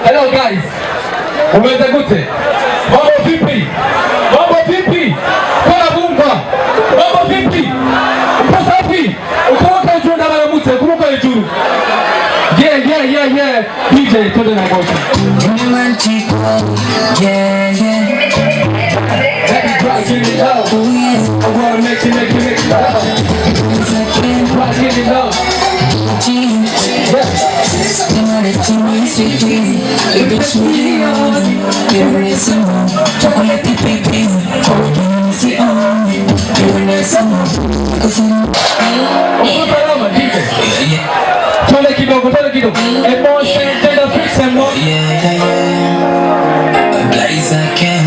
Hello guys. Umeweza gute? Mambo vipi? Mambo vipi? Kora bunga. Mambo vipi? Uko safi? Uko juu na mara mute, kumbuka juu. Yeah. DJ twende na moto. Romantic, yeah. Let me drop in the love. Oh yeah. I wanna make you love. Drop in the love. You know the team is sweet. You bitch me on. You need some more. Chocolate baby. Oh, you see on. You need some more. Cause Tole kidogo. Emotion, tender fix and more. Yeah. BLAYZO can.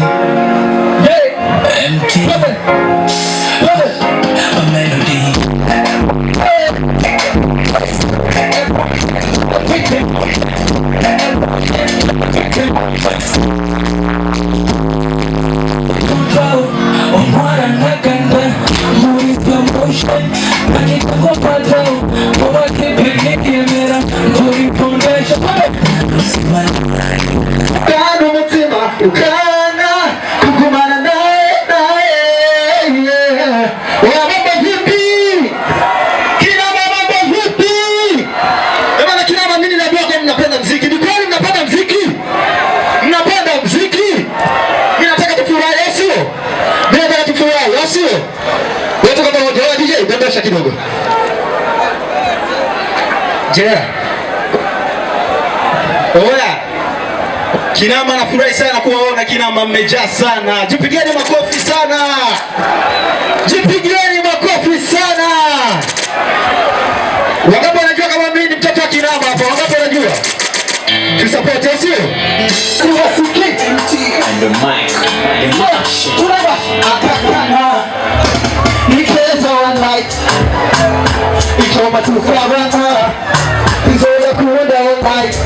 Yeah. MK. A melody. Kidogo. Jera. Oya. Kinama nafurahi sana kuwaona kinama mmejaa sana. Jipigieni makofi sana. Jipigieni makofi sana. Wangapi wanajua kama mimi ni mtoto wa kinama hapa? Wangapi wanajua? Tusupport sio? And the mic. Kuraba. Akakana. Nikeza one night. Ichoma tukabana. Izola kuenda all night.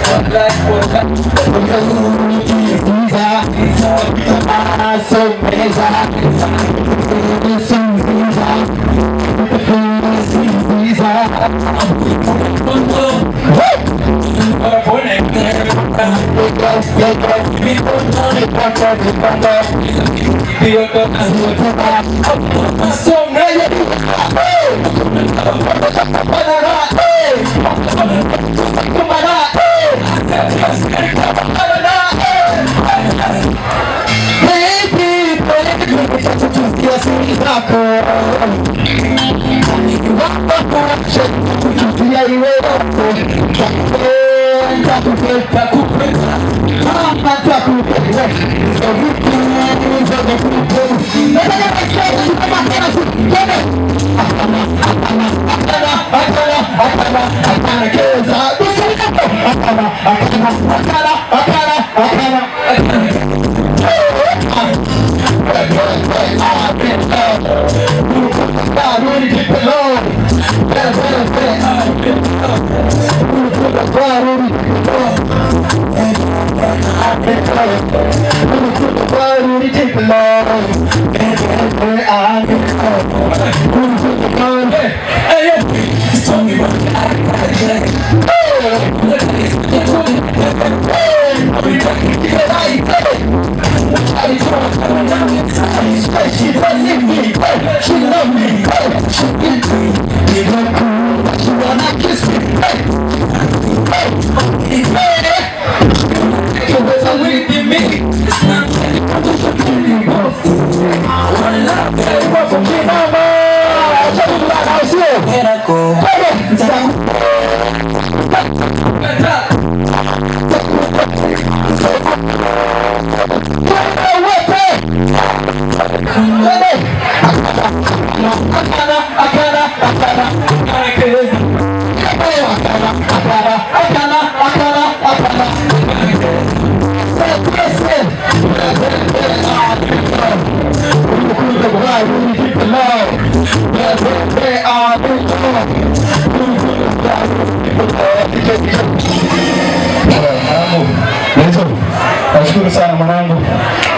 Nashukuru sana mwanangu.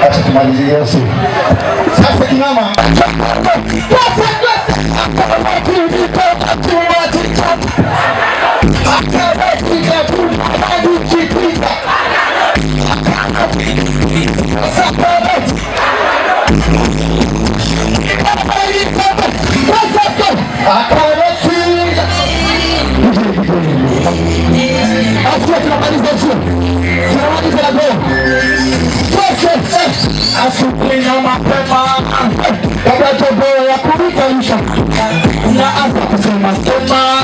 Acha tumalizie yote. Sasa kinama. Asubuhi na mapema kabla jogoo ya kulikaisha, unaanza kusema sema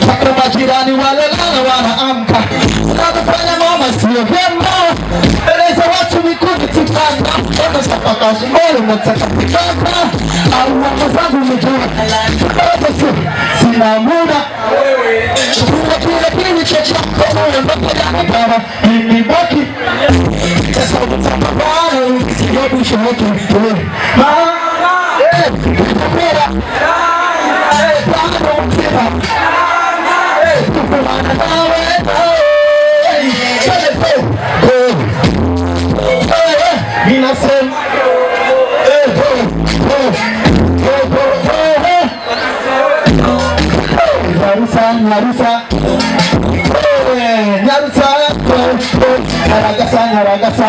mpaka majirani walelala wanaamka. Unafanya mama sio vyema, eleza watu mikuzi tikana wanasapaka mbele mnataka pikaka au mama zangu mjua sina muda kile chochote kwa mbele ya baba mimi baki sasa utabana sijabu shoto mama pera bado mtema tukuna nawe minasem Nyarusa Nyaragasa